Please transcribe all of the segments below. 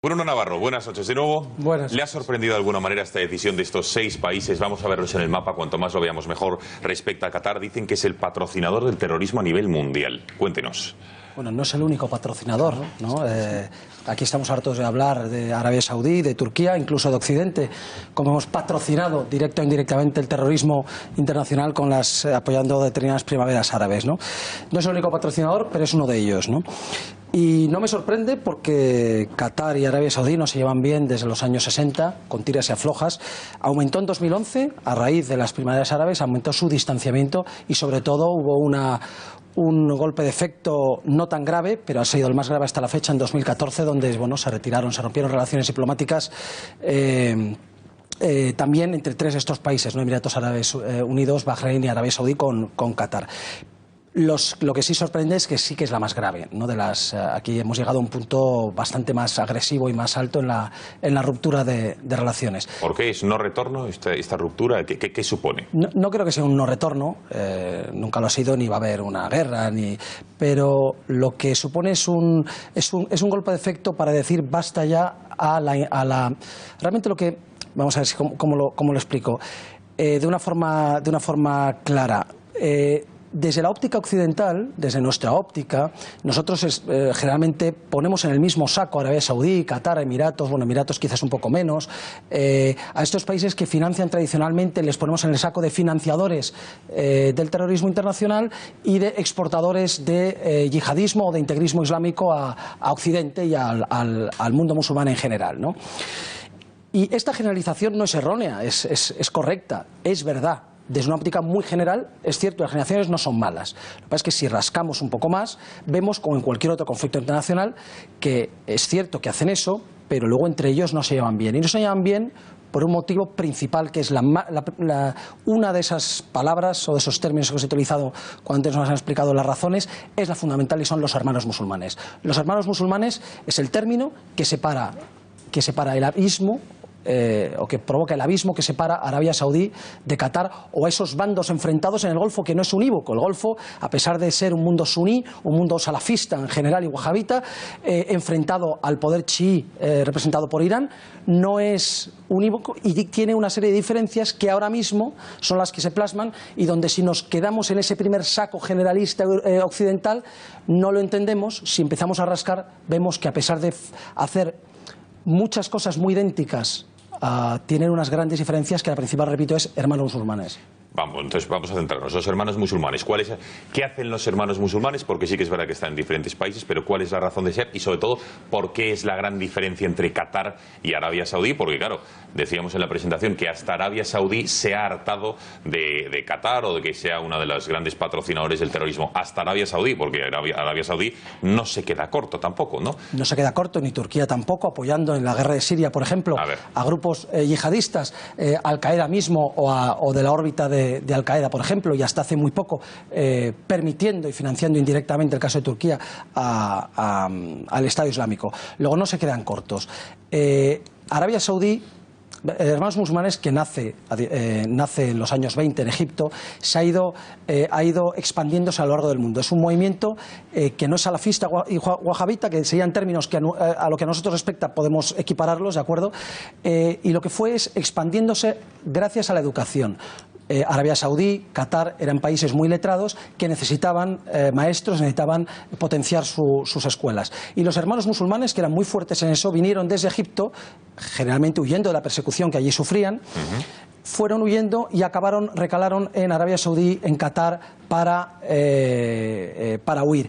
Bruno Navarro, buenas noches de nuevo. Buenas. ¿Le ha sorprendido de alguna manera esta decisión de estos 6 países? Vamos a verlos en el mapa, cuanto más lo veamos mejor. Respecto a Qatar, dicen que es el patrocinador del terrorismo a nivel mundial. Cuéntenos. Bueno, no es el único patrocinador, ¿no? Aquí estamos hartos de hablar de Arabia Saudí, de Turquía, incluso de Occidente, como hemos patrocinado directo o indirectamente el terrorismo internacional con apoyando determinadas primaveras árabes, ¿no? No es el único patrocinador, pero es uno de ellos, ¿no? Y no me sorprende porque Qatar y Arabia Saudí no se llevan bien desde los años 60, con tiras y aflojas. Aumentó en 2011, a raíz de las primaveras árabes, aumentó su distanciamiento y sobre todo hubo un golpe de efecto no tan grave, pero ha sido el más grave hasta la fecha, en 2014, donde se rompieron relaciones diplomáticas también entre 3 de estos países, ¿no? Emiratos Árabes Unidos, Bahrein y Arabia Saudí con Qatar. Lo que sí sorprende es que sí que es la más grave, ¿no? Aquí hemos llegado a un punto bastante más agresivo y más alto en la ruptura de relaciones. ¿Por qué es no retorno esta ruptura? ¿Qué supone? No creo que sea un no retorno, nunca lo ha sido, ni va a haber una guerra, pero lo que supone es un golpe de efecto para decir basta ya realmente lo que, vamos a ver cómo lo explico, de una forma clara. Desde la óptica occidental, desde nuestra óptica, nosotros generalmente ponemos en el mismo saco a Arabia Saudí, Qatar, Emiratos, bueno, Emiratos quizás un poco menos, a estos países que financian tradicionalmente, les ponemos en el saco de financiadores del terrorismo internacional y de exportadores de yihadismo o de integrismo islámico a Occidente y al mundo musulmán en general, ¿no? Y esta generalización no es errónea, es correcta, es verdad. Desde una óptica muy general, es cierto, las generaciones no son malas. Lo que pasa es que si rascamos un poco más, vemos, como en cualquier otro conflicto internacional, que es cierto que hacen eso, pero luego entre ellos no se llevan bien. Y no se llevan bien por un motivo principal, que es una de esas palabras o de esos términos que hemos utilizado cuando antes nos han explicado las razones, es la fundamental y son los hermanos musulmanes. Los hermanos musulmanes es el término que separa el abismo, o que provoca el abismo que separa a Arabia Saudí de Qatar, o a esos bandos enfrentados en el Golfo, que no es unívoco. El Golfo, a pesar de ser un mundo suní, un mundo salafista en general y wahabita, enfrentado al poder chií representado por Irán, no es unívoco y tiene una serie de diferencias que ahora mismo son las que se plasman, y donde si nos quedamos en ese primer saco generalista occidental no lo entendemos. Si empezamos a rascar, vemos que a pesar de hacer muchas cosas muy idénticas, tienen unas grandes diferencias, que la principal, repito, es hermanos musulmanes. Entonces vamos a centrarnos. Los hermanos musulmanes. ¿Qué hacen los hermanos musulmanes? Porque sí que es verdad que están en diferentes países, pero ¿cuál es la razón de ser? Y sobre todo, ¿por qué es la gran diferencia entre Qatar y Arabia Saudí? Porque claro, decíamos en la presentación que hasta Arabia Saudí se ha hartado de Qatar, o de que sea una de las grandes patrocinadores del terrorismo. Hasta Arabia Saudí, porque Arabia Saudí no se queda corto tampoco, ¿no? No se queda corto, ni Turquía tampoco, apoyando en la guerra de Siria, por ejemplo, a grupos yihadistas, Al-Qaeda mismo, o de la órbita de Al-Qaeda, por ejemplo, y hasta hace muy poco permitiendo y financiando indirectamente, el caso de Turquía, al Estado Islámico. Luego no se quedan cortos. Arabia Saudí, hermanos musulmanes, que nace en los años 20 en Egipto, ha ido expandiéndose a lo largo del mundo. Es un movimiento que no es salafista y wahabita, que serían términos que a lo que a nosotros respecta podemos equipararlos, ¿de acuerdo? Y lo que fue es expandiéndose gracias a la educación. Arabia Saudí, Qatar eran países muy letrados que necesitaban maestros, necesitaban potenciar sus escuelas. Y los hermanos musulmanes, que eran muy fuertes en eso, vinieron desde Egipto, generalmente huyendo de la persecución que allí sufrían, fueron huyendo y recalaron en Arabia Saudí, en Qatar, para huir.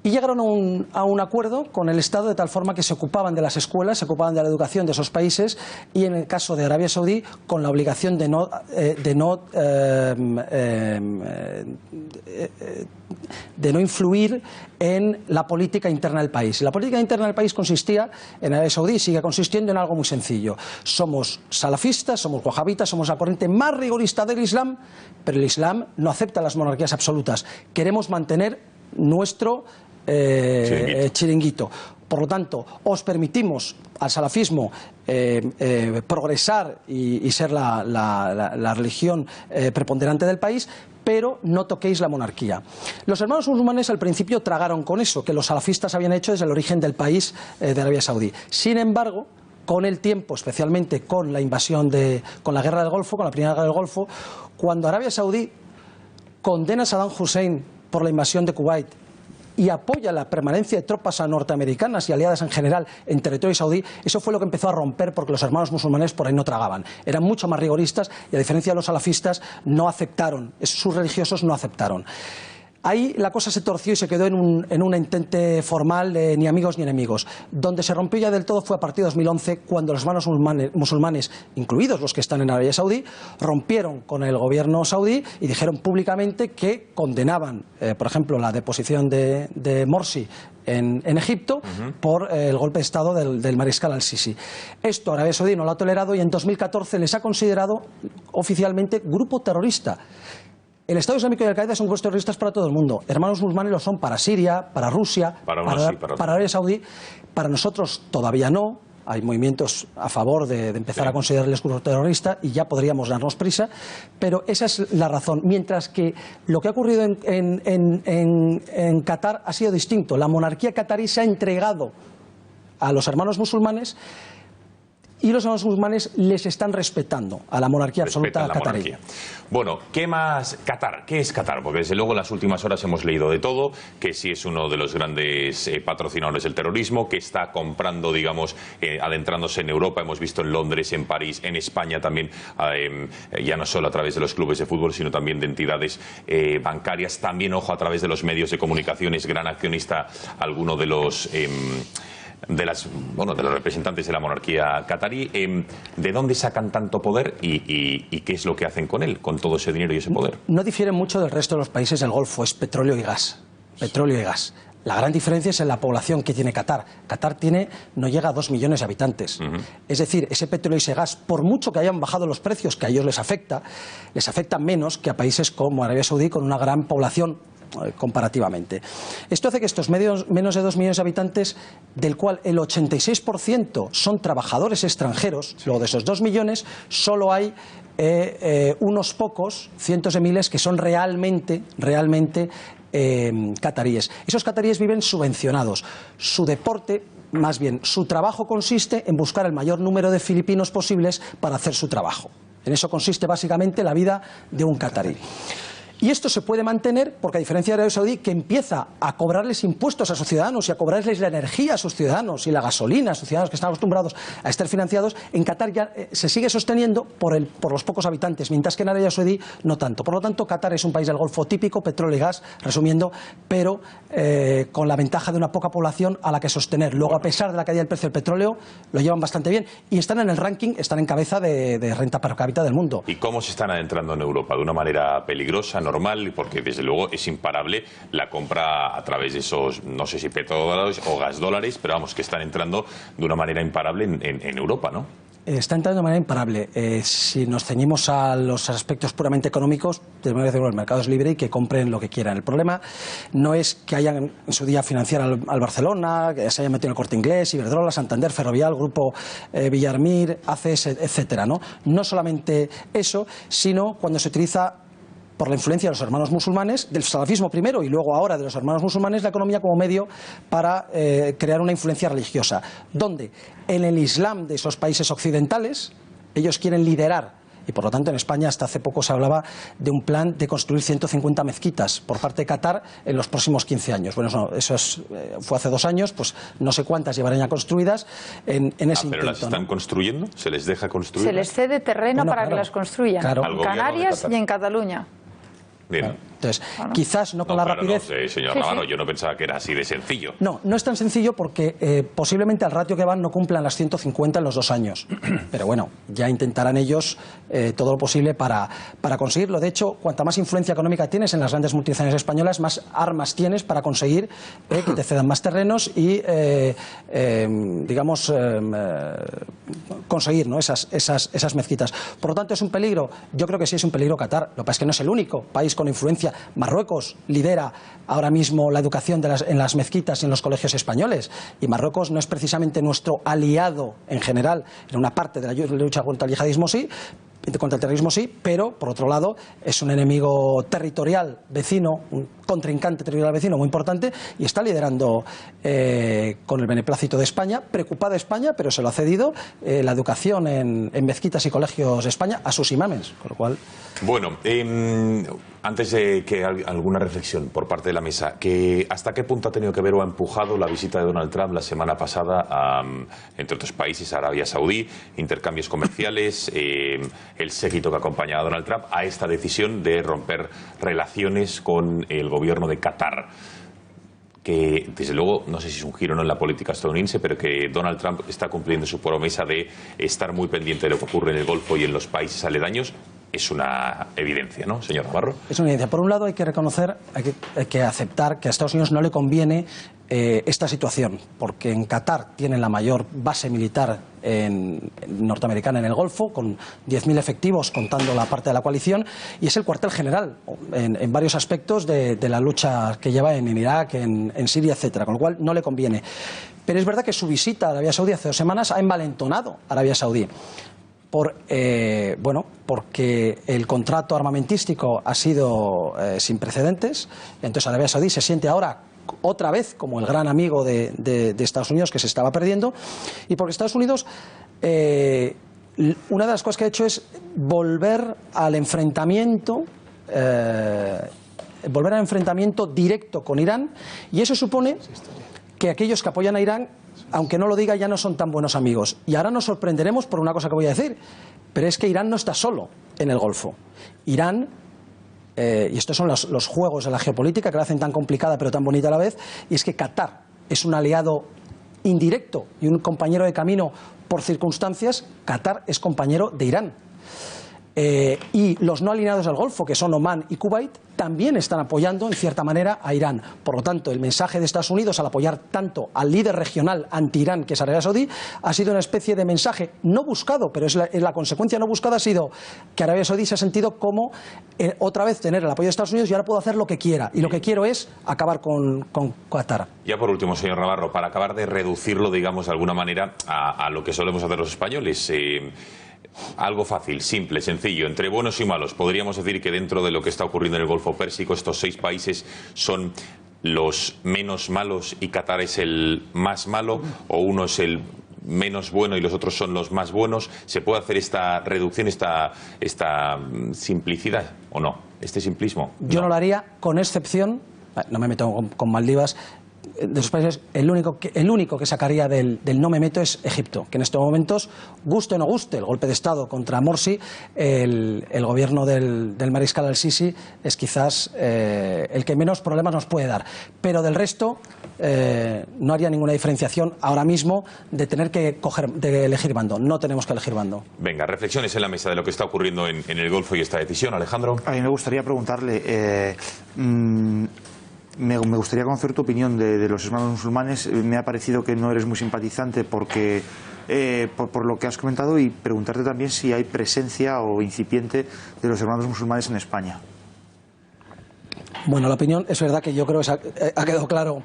Y llegaron a un acuerdo con el Estado, de tal forma que se ocupaban de las escuelas, se ocupaban de la educación de esos países, y en el caso de Arabia Saudí, con la obligación de no influir en la política interna del país. La política interna del país consistía, en Arabia Saudí sigue consistiendo, en algo muy sencillo. Somos salafistas, somos wahabitas, somos la corriente más rigorista del Islam, pero el Islam no acepta las monarquías absolutas. Queremos mantener nuestro chiringuito. Por lo tanto, os permitimos al salafismo progresar y ser la religión preponderante del país, pero no toquéis la monarquía. Los hermanos musulmanes al principio tragaron con eso, que los salafistas habían hecho desde el origen del país de Arabia Saudí. Sin embargo, con el tiempo, especialmente con la invasión con la guerra del Golfo, con la primera guerra del Golfo, cuando Arabia Saudí condena a Saddam Hussein por la invasión de Kuwait y apoya la permanencia de tropas norteamericanas y aliadas en general en territorio saudí, eso fue lo que empezó a romper, porque los hermanos musulmanes por ahí no tragaban. Eran mucho más rigoristas y, a diferencia de los salafistas, no aceptaron, sus religiosos no aceptaron. Ahí la cosa se torció y se quedó en un entente formal de ni amigos ni enemigos. Donde se rompió ya del todo fue a partir de 2011, cuando los hermanos musulmanes, incluidos los que están en Arabia Saudí, rompieron con el gobierno saudí y dijeron públicamente que condenaban, por ejemplo, la deposición de Morsi en Egipto por el golpe de Estado del mariscal al-Sisi. Esto Arabia Saudí no lo ha tolerado y en 2014 les ha considerado oficialmente grupo terrorista. El Estado Islámico y Al-Qaeda son grupos terroristas para todo el mundo. Hermanos musulmanes lo son para Siria, para Rusia, para Arabia Saudí. Para nosotros todavía no. Hay movimientos a favor de empezar a considerarles grupo terrorista y ya podríamos darnos prisa. Pero esa es la razón. Mientras que lo que ha ocurrido en Qatar ha sido distinto. La monarquía qatarí se ha entregado a los hermanos musulmanes y los hermanos musulmanes les están respetando a la monarquía absoluta qatarí. Bueno, ¿qué más Qatar? ¿Qué es Qatar? Porque desde luego en las últimas horas hemos leído de todo, que sí es uno de los grandes patrocinadores del terrorismo, que está comprando, digamos, adentrándose en Europa. Hemos visto en Londres, en París, en España también, ya no solo a través de los clubes de fútbol, sino también de entidades bancarias. También, ojo, a través de los medios de comunicación, es gran accionista alguno de los de los representantes de la monarquía qatarí. ¿De dónde sacan tanto poder y qué es lo que hacen con él, con todo ese dinero y ese poder? No difiere mucho del resto de los países del Golfo, es petróleo y gas. Petróleo y gas. La gran diferencia es en la población que tiene Qatar. Qatar no llega a 2 millones de habitantes. Es decir, ese petróleo y ese gas, por mucho que hayan bajado los precios, que a ellos les afecta menos que a países como Arabia Saudí, con una gran población comparativamente. Esto hace que estos menos de 2 millones de habitantes, del cual el 86% son trabajadores extranjeros, luego de esos 2 millones solo hay unos pocos, cientos de miles, que son realmente cataríes. Esos cataríes viven subvencionados. Su deporte, más bien, su trabajo consiste en buscar el mayor número de filipinos posibles para hacer su trabajo. En eso consiste básicamente la vida de un catarí. Y esto se puede mantener porque, a diferencia de Arabia Saudí, que empieza a cobrarles impuestos a sus ciudadanos y a cobrarles la energía a sus ciudadanos y la gasolina a sus ciudadanos que están acostumbrados a estar financiados, en Qatar ya se sigue sosteniendo por los pocos habitantes, mientras que en Arabia Saudí no tanto. Por lo tanto, Qatar es un país del Golfo típico, petróleo y gas, resumiendo, pero con la ventaja de una poca población a la que sostener. Luego, a pesar de la caída del precio del petróleo, lo llevan bastante bien y están en el ranking, están en cabeza de renta per cápita del mundo. ¿Y cómo se están adentrando en Europa? ¿De una manera peligrosa, normal? Porque desde luego es imparable la compra a través de esos, no sé si petrodólares o gas dólares, pero vamos, que están entrando de una manera imparable en Europa, ¿no? Está entrando de manera imparable. Si nos ceñimos a los aspectos puramente económicos, tenemos que decir que el mercado es libre y que compren lo que quieran. El problema no es que hayan en su día financiar al Barcelona, que se hayan metido en el Corte Inglés, Iberdrola, Santander, Ferrovial, Grupo Villarmir, ACS, etcétera, ¿no? No solamente eso, sino cuando se utiliza, por la influencia de los hermanos musulmanes, del salafismo primero y luego ahora de los hermanos musulmanes, la economía como medio para crear una influencia religiosa. ¿Dónde? En el Islam de esos países occidentales, ellos quieren liderar. Y por lo tanto en España hasta hace poco se hablaba de un plan de construir 150 mezquitas por parte de Qatar en los próximos 15 años. Bueno, eso fue hace 2 años, pues no sé cuántas llevarán ya construidas en ese intento. ¿Pero las están construyendo? ¿Se les deja construir? Se les cede terreno para que las construyan. Claro. En Canarias y en Cataluña. Bien. Entonces, quizás no con la rapidez. No sé, señor Navarro, yo no pensaba que era así de sencillo. No, no es tan sencillo porque posiblemente al ratio que van no cumplan las 150 en los 2 años. Pero bueno, ya intentarán ellos todo lo posible para conseguirlo. De hecho, cuanta más influencia económica tienes en las grandes multinacionales españolas, más armas tienes para conseguir que te cedan más terrenos y, conseguir, ¿no?, esas mezquitas. Por lo tanto, ¿es un peligro? Yo creo que sí es un peligro Qatar. Lo que pasa es que no es el único país con influencia. Marruecos lidera ahora mismo la educación en las mezquitas y en los colegios españoles, y Marruecos no es precisamente nuestro aliado en general, en una parte de la lucha contra el yihadismo sí, contra el terrorismo sí, pero por otro lado es un enemigo territorial vecino, un contrincante territorial vecino muy importante, y está liderando con el beneplácito de España, preocupada España, pero se lo ha cedido la educación en mezquitas y colegios de España a sus imames, con lo cual... Bueno, antes de que alguna reflexión por parte de la mesa, ¿hasta qué punto ha tenido que ver o ha empujado la visita de Donald Trump la semana pasada a, entre otros países, a Arabia Saudí, intercambios comerciales, el séquito que acompaña a Donald Trump a esta decisión de romper relaciones con el gobierno de Qatar? Que desde luego, no sé si es un giro o no en la política estadounidense, pero que Donald Trump está cumpliendo su promesa de estar muy pendiente de lo que ocurre en el Golfo y en los países aledaños. Es una evidencia, ¿no, señor Navarro? Es una evidencia. Por un lado hay que reconocer, hay que aceptar que a Estados Unidos no le conviene esta situación, porque en Qatar tienen la mayor base militar norteamericana en el Golfo, con 10.000 efectivos contando la parte de la coalición, y es el cuartel general en varios aspectos de la lucha que lleva en Irak, en Siria, etcétera, con lo cual no le conviene. Pero es verdad que su visita a Arabia Saudí hace 2 semanas ha envalentonado a Arabia Saudí. Porque el contrato armamentístico ha sido sin precedentes, entonces Arabia Saudí se siente ahora otra vez como el gran amigo de Estados Unidos, que se estaba perdiendo, y porque Estados Unidos, una de las cosas que ha hecho es volver al enfrentamiento directo con Irán, y eso supone que aquellos que apoyan a Irán, aunque no lo diga, ya no son tan buenos amigos. Y ahora nos sorprenderemos por una cosa que voy a decir, pero es que Irán no está solo en el Golfo. Irán, y estos son los juegos de la geopolítica que la hacen tan complicada pero tan bonita a la vez, y es que Qatar es un aliado indirecto y un compañero de camino por circunstancias. Qatar es compañero de Irán. Y los no alineados del Golfo, que son Omán y Kuwait, también están apoyando en cierta manera a Irán. Por lo tanto, el mensaje de Estados Unidos al apoyar tanto al líder regional anti-Irán, que es Arabia Saudí, ha sido una especie de mensaje no buscado, pero es la consecuencia no buscada, ha sido que Arabia Saudí se ha sentido como otra vez tener el apoyo de Estados Unidos y ahora puedo hacer lo que quiera. Y lo que quiero es acabar con Qatar. Ya por último, señor Navarro, para acabar de reducirlo, digamos, de alguna manera a lo que solemos hacer los españoles, algo fácil, simple, sencillo, entre buenos y malos. Podríamos decir que dentro de lo que está ocurriendo en el Golfo Pérsico, estos 6 países son los menos malos y Qatar es el más malo, o uno es el menos bueno y los otros son los más buenos. ¿Se puede hacer esta reducción, esta simplicidad o no? ¿Este simplismo? Yo no lo haría, con excepción, no me meto con Maldivas, de los países, el único que sacaría del no me meto es Egipto, que en estos momentos, guste o no guste el golpe de Estado contra Morsi, el gobierno del mariscal al-Sisi es quizás el que menos problemas nos puede dar. Pero del resto no haría ninguna diferenciación ahora mismo de tener que elegir bando. No tenemos que elegir bando. Venga, reflexiones en la mesa de lo que está ocurriendo en el Golfo y esta decisión, Alejandro. A mí me gustaría preguntarle... Me gustaría conocer tu opinión de los hermanos musulmanes. Me ha parecido que no eres muy simpatizante porque por lo que has comentado, y preguntarte también si hay presencia o incipiente de los hermanos musulmanes en España. Bueno, la opinión es verdad que yo creo que ha quedado claro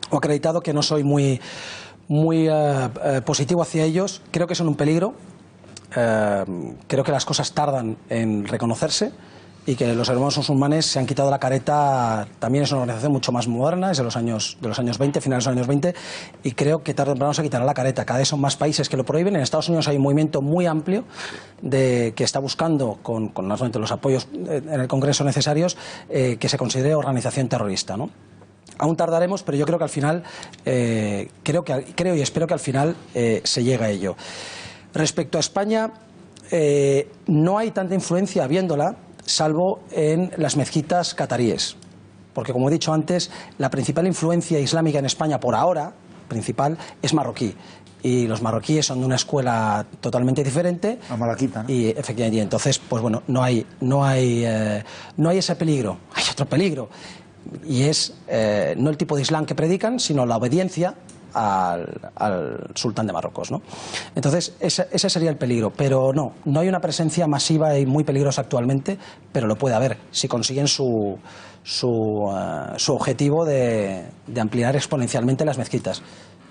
o acreditado que no soy muy positivo hacia ellos. Creo que son un peligro. Creo que las cosas tardan en reconocerse, y que los hermanos musulmanes se han quitado la careta. También es una organización mucho más moderna, es de los años 20, finales de los años 20, y creo que tarde o temprano se quitará la careta. Cada vez son más países que lo prohíben. En Estados Unidos hay un movimiento muy amplio que está buscando, con los apoyos en el Congreso necesarios, que se considere organización terrorista, ¿no? Aún tardaremos, pero yo creo que al final, creo y espero que al final se llegue a ello. Respecto a España, no hay tanta influencia viéndola, salvo en las mezquitas cataríes, porque como he dicho antes, la principal influencia islámica en España por ahora, principal, es marroquí, y los marroquíes son de una escuela totalmente diferente. La malaquita, ¿no? Y efectivamente, entonces, pues bueno, no hay ese peligro. Hay otro peligro, y es no el tipo de islam que predican, sino la obediencia al sultán de Marruecos, ¿no? Entonces ese sería el peligro, pero no hay una presencia masiva y muy peligrosa actualmente, pero lo puede haber si consiguen su su objetivo de ampliar exponencialmente las mezquitas,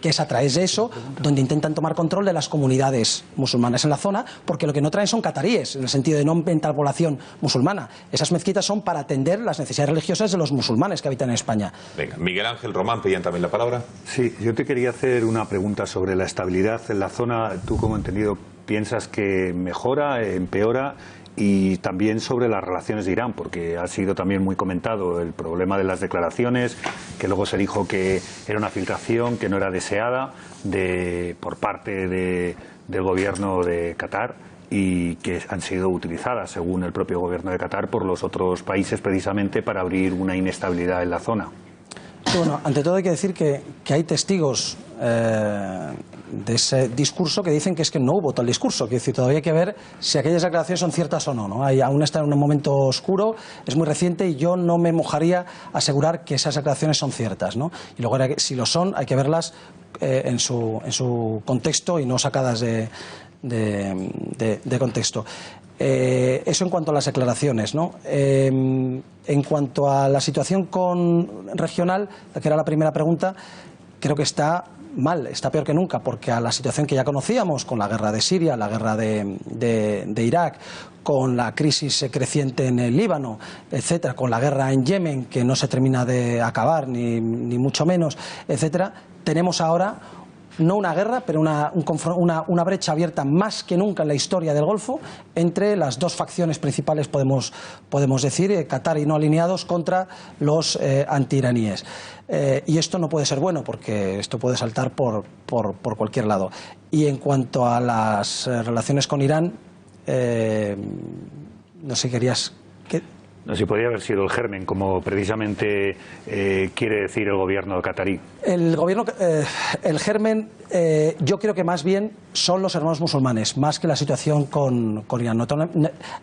que es a través de eso donde intentan tomar control de las comunidades musulmanas en la zona, porque lo que no traen son cataríes, en el sentido de no aumentar población musulmana. Esas mezquitas son para atender las necesidades religiosas de los musulmanes que habitan en España. Venga, Miguel Ángel, Román, pedían también la palabra. Sí, yo te quería hacer una pregunta sobre la estabilidad en la zona. Tú, como he entendido, piensas que mejora, empeora, y también sobre las relaciones de Irán, porque ha sido también muy comentado el problema de las declaraciones, que luego se dijo que era una filtración que no era deseada por parte del gobierno de Qatar y que han sido utilizadas, según el propio gobierno de Qatar, por los otros países precisamente para abrir una inestabilidad en la zona. Sí, bueno, ante todo hay que decir que hay testigos de ese discurso que dicen que es que no hubo tal discurso, que decir, todavía hay que ver si aquellas declaraciones son ciertas o no, ¿no? Aún está en un momento oscuro, es muy reciente y yo no me mojaría a asegurar que esas declaraciones son ciertas, ¿no? Y luego, si lo son, hay que verlas en su contexto y no sacadas de contexto. Eso en cuanto a las declaraciones, ¿no? En cuanto a la situación regional, que era la primera pregunta, creo que está mal, está peor que nunca, porque a la situación que ya conocíamos, con la guerra de Siria, la guerra de Irak, con la crisis creciente en el Líbano, etcétera, con la guerra en Yemen, que no se termina de acabar, ni mucho menos, etcétera, tenemos ahora no una guerra, pero una brecha abierta más que nunca en la historia del Golfo entre las dos facciones principales, podemos decir, Qatar y no alineados, contra los antiiraníes. Y esto no puede ser bueno, porque esto puede saltar por cualquier lado. Y en cuanto a las relaciones con Irán, no sé, querías... No sé si podría haber sido el germen, como precisamente quiere decir el gobierno catarí. El germen, yo creo que más bien son los hermanos musulmanes, más que la situación con Irán.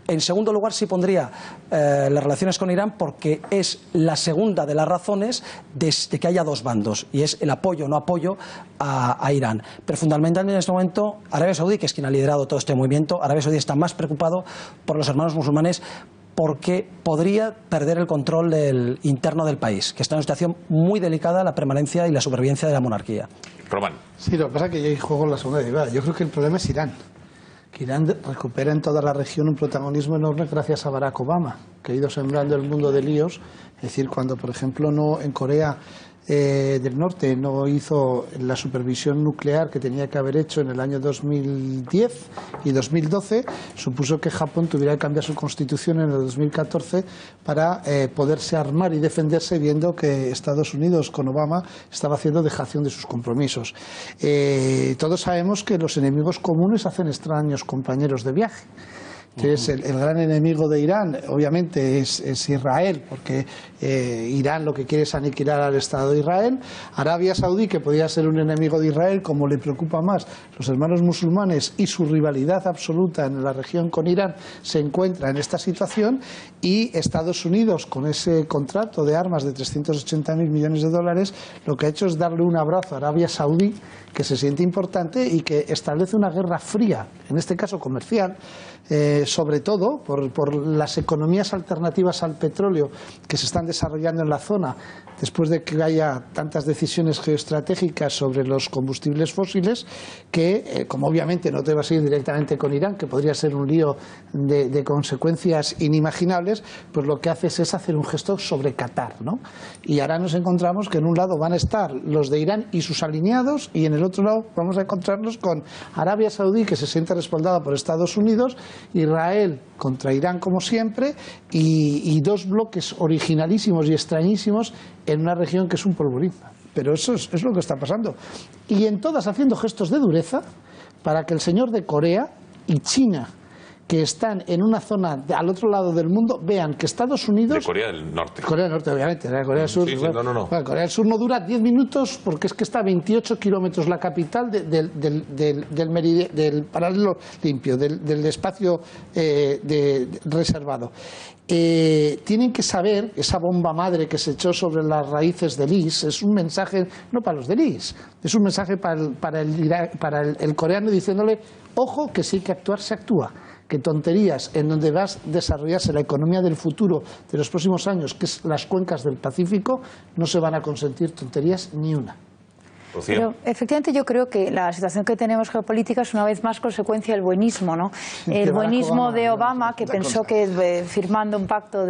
En segundo lugar, sí pondría las relaciones con Irán, porque es la segunda de las razones de que haya dos bandos, y es el apoyo o no apoyo a Irán. Pero fundamentalmente en este momento, Arabia Saudí, que es quien ha liderado todo este movimiento, Arabia Saudí está más preocupado por los hermanos musulmanes, porque podría perder el control interno del país, que está en una situación muy delicada, la permanencia y la supervivencia de la monarquía. Román. Sí, lo que pasa es que yo juego en la segunda derivada. Yo creo que el problema es Irán. Que Irán recupera en toda la región un protagonismo enorme gracias a Barack Obama, que ha ido sembrando el mundo de líos. Es decir, cuando, por ejemplo, en Corea del Norte no hizo la supervisión nuclear que tenía que haber hecho en el año 2010 y 2012, supuso que Japón tuviera que cambiar su constitución en el 2014 para poderse armar y defenderse, viendo que Estados Unidos con Obama estaba haciendo dejación de sus compromisos. Todos sabemos que los enemigos comunes hacen extraños compañeros de viaje. Entonces, el gran enemigo de Irán, obviamente, es Israel, porque Irán lo que quiere es aniquilar al Estado de Israel. Arabia Saudí, que podría ser un enemigo de Israel, como le preocupa más los hermanos musulmanes y su rivalidad absoluta en la región con Irán, se encuentra en esta situación. Y Estados Unidos, con ese contrato de armas de 380.000 millones de dólares, lo que ha hecho es darle un abrazo a Arabia Saudí, que se siente importante y que establece una guerra fría, en este caso comercial, sobre todo por las economías alternativas al petróleo que se están desarrollando en la zona, después de que haya tantas decisiones geoestratégicas sobre los combustibles fósiles, que como obviamente no te vas a ir directamente con Irán, que podría ser un lío de consecuencias inimaginables, pues lo que haces es hacer un gesto sobre Qatar, ¿no? Y ahora nos encontramos que en un lado van a estar los de Irán y sus alineados, y en el otro lado vamos a encontrarnos con Arabia Saudí, que se siente respaldada por Estados Unidos, Israel contra Irán como siempre, y dos bloques originalísimos y extrañísimos en una región que es un polvorín. Pero eso es lo que está pasando. Y en todas haciendo gestos de dureza para que el señor de Corea y China, que están en una zona al otro lado del mundo, vean que Estados Unidos... De Corea del Norte. Corea del Norte, obviamente. Corea del Sur, sí, bueno, no. Bueno, Corea del Sur no dura 10 minutos porque es que está a 28 kilómetros la capital del paralelo limpio, del espacio reservado. Tienen que saber, esa bomba madre que se echó sobre las raíces del IS es un mensaje no para los del IS, es un mensaje para el coreano, diciéndole: ojo, que si hay que actuar, se actúa, que tonterías en donde va a desarrollarse la economía del futuro de los próximos años, que es las cuencas del Pacífico, no se van a consentir tonterías ni una. Pero efectivamente yo creo que la situación que tenemos geopolítica es una vez más consecuencia del buenismo, ¿no? El buenismo de Obama, que pensó que firmando un pacto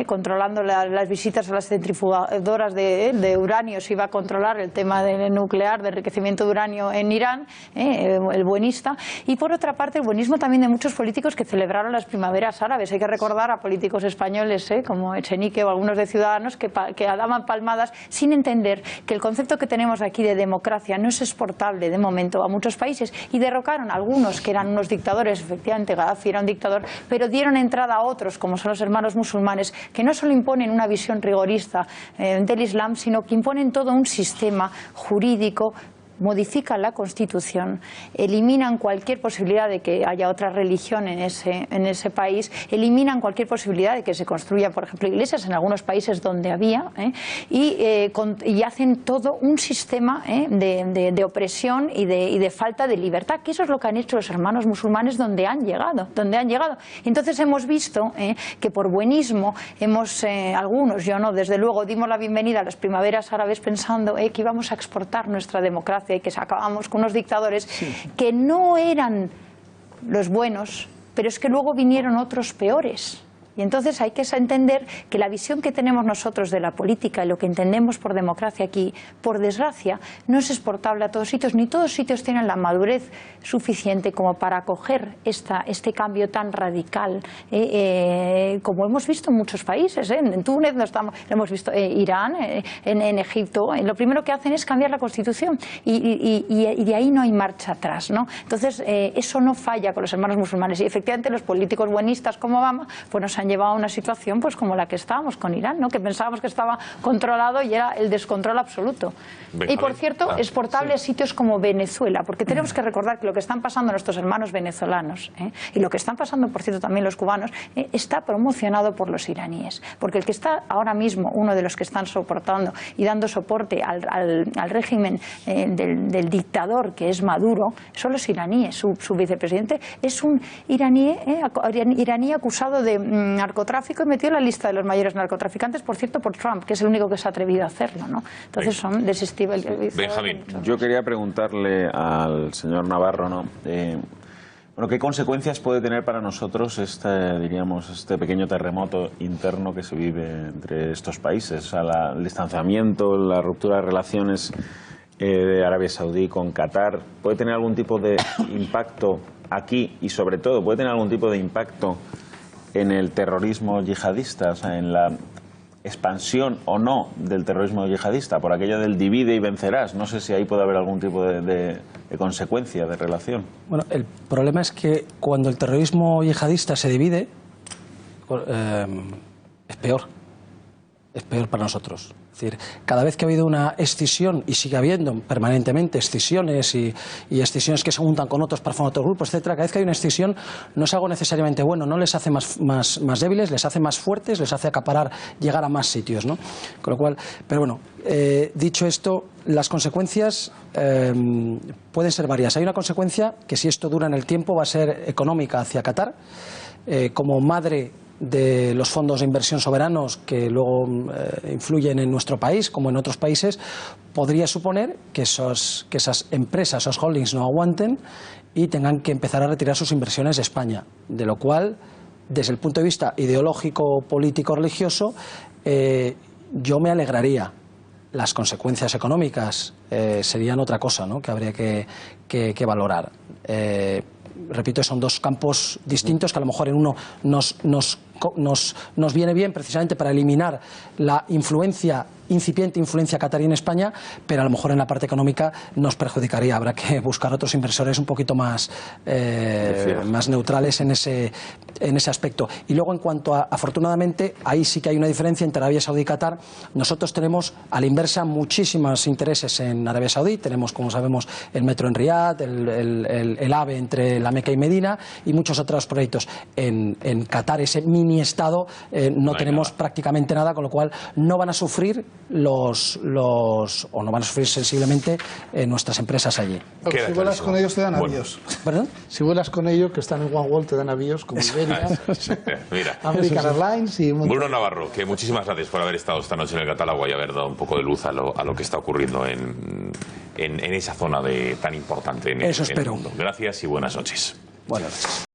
controlando las visitas a las centrifugadoras de uranio se iba a controlar el tema del nuclear, de enriquecimiento de uranio en Irán, el buenista. Y por otra parte el buenismo también de muchos políticos que celebraron las primaveras árabes. Hay que recordar a políticos españoles como Echenique o algunos de Ciudadanos que daban palmadas sin entender que el concepto que tenemos aquí de democracia no es exportable de momento a muchos países, y derrocaron a algunos que eran unos dictadores. Efectivamente Gaddafi era un dictador, pero dieron entrada a otros como son los hermanos musulmanes, que no solo imponen una visión rigorista del Islam, sino que imponen todo un sistema jurídico, modifican la Constitución, eliminan cualquier posibilidad de que haya otra religión en ese país, eliminan cualquier posibilidad de que se construyan, por ejemplo, iglesias en algunos países donde había, y hacen todo un sistema de opresión y de falta de libertad, que eso es lo que han hecho los hermanos musulmanes donde han llegado. Entonces hemos visto que por buenismo algunos, yo no, desde luego, dimos la bienvenida a las primaveras árabes pensando que íbamos a exportar nuestra democracia y que acabamos con unos dictadores que no eran los buenos, pero es que luego vinieron otros peores. Y entonces hay que entender que la visión que tenemos nosotros de la política y lo que entendemos por democracia aquí, por desgracia, no es exportable a todos sitios, ni todos sitios tienen la madurez suficiente como para acoger este cambio tan radical, como hemos visto en muchos países. En Túnez lo hemos visto, Irán, en Egipto. Lo primero que hacen es cambiar la Constitución y de ahí no hay marcha atrás, ¿no? Entonces eso no falla con los hermanos musulmanes, y efectivamente los políticos buenistas como Obama pues nos han llevado a una situación pues como la que estábamos con Irán, ¿no? Que pensábamos que estaba controlado y era el descontrol absoluto. Y por cierto, exportable a sitios como Venezuela, porque tenemos que recordar que lo que están pasando nuestros hermanos venezolanos, y lo que están pasando, por cierto, también los cubanos, está promocionado por los iraníes, porque el que está ahora mismo, uno de los que están soportando y dando soporte al régimen del dictador que es Maduro, son los iraníes. Su vicepresidente es un iraní acusado de narcotráfico y metió en la lista de los mayores narcotraficantes, por cierto, por Trump, que es el único que se ha atrevido a hacerlo, ¿no? Entonces son desestabilizadores. Benjamín, yo quería preguntarle al señor Navarro, ¿no? Bueno, ¿qué consecuencias puede tener para nosotros este pequeño terremoto interno que se vive entre estos países? O sea, el distanciamiento, la ruptura de relaciones de Arabia Saudí con Qatar, ¿puede tener algún tipo de impacto aquí y sobre todo puede tener algún tipo de impacto en el terrorismo yihadista, o sea, en la expansión o no del terrorismo yihadista, por aquello del divide y vencerás? No sé si ahí puede haber algún tipo de consecuencia, de relación. Bueno, el problema es que cuando el terrorismo yihadista se divide, es peor. Es peor para nosotros. Es decir, cada vez que ha habido una escisión, y sigue habiendo permanentemente escisiones y escisiones que se juntan con otros para formar otros grupos, etcétera, cada vez que hay una escisión no es algo necesariamente bueno, no les hace más débiles, les hace más fuertes, les hace acaparar, llegar a más sitios, ¿no? Con lo cual, pero bueno, dicho esto, las consecuencias pueden ser varias. Hay una consecuencia que, si esto dura en el tiempo, va a ser económica hacia Qatar, como madre de los fondos de inversión soberanos que luego influyen en nuestro país como en otros países. Podría suponer que esas empresas, esos holdings, no aguanten y tengan que empezar a retirar sus inversiones de España, de lo cual, desde el punto de vista ideológico, político, religioso, yo me alegraría. Las consecuencias económicas serían otra cosa, ¿no?, que habría que valorar. Repito, son dos campos distintos que a lo mejor en uno nos viene bien precisamente para eliminar la incipiente influencia catarí en España, pero a lo mejor en la parte económica nos perjudicaría. Habrá que buscar otros inversores un poquito más neutrales en ese aspecto. Y luego, en cuanto a, afortunadamente, ahí sí que hay una diferencia entre Arabia Saudí y Qatar. Nosotros tenemos a la inversa muchísimos intereses en Arabia Saudí. Tenemos, como sabemos, el metro en Riad, el AVE entre la Meca y Medina y muchos otros proyectos. En Qatar ese mini mini Estado no tenemos prácticamente nada, con lo cual no van a sufrir o no van a sufrir sensiblemente nuestras empresas allí. Si vuelas con ellos te dan avíos. ¿Perdón? Si vuelas con ellos, que están en One World, te dan avíos como Iberia, Mira. American Airlines y... Bruno Navarro, que muchísimas gracias por haber estado esta noche en el catálogo y haber dado un poco de luz a lo que está ocurriendo en esa zona tan importante en el mundo. Gracias y buenas noches. Buenas noches.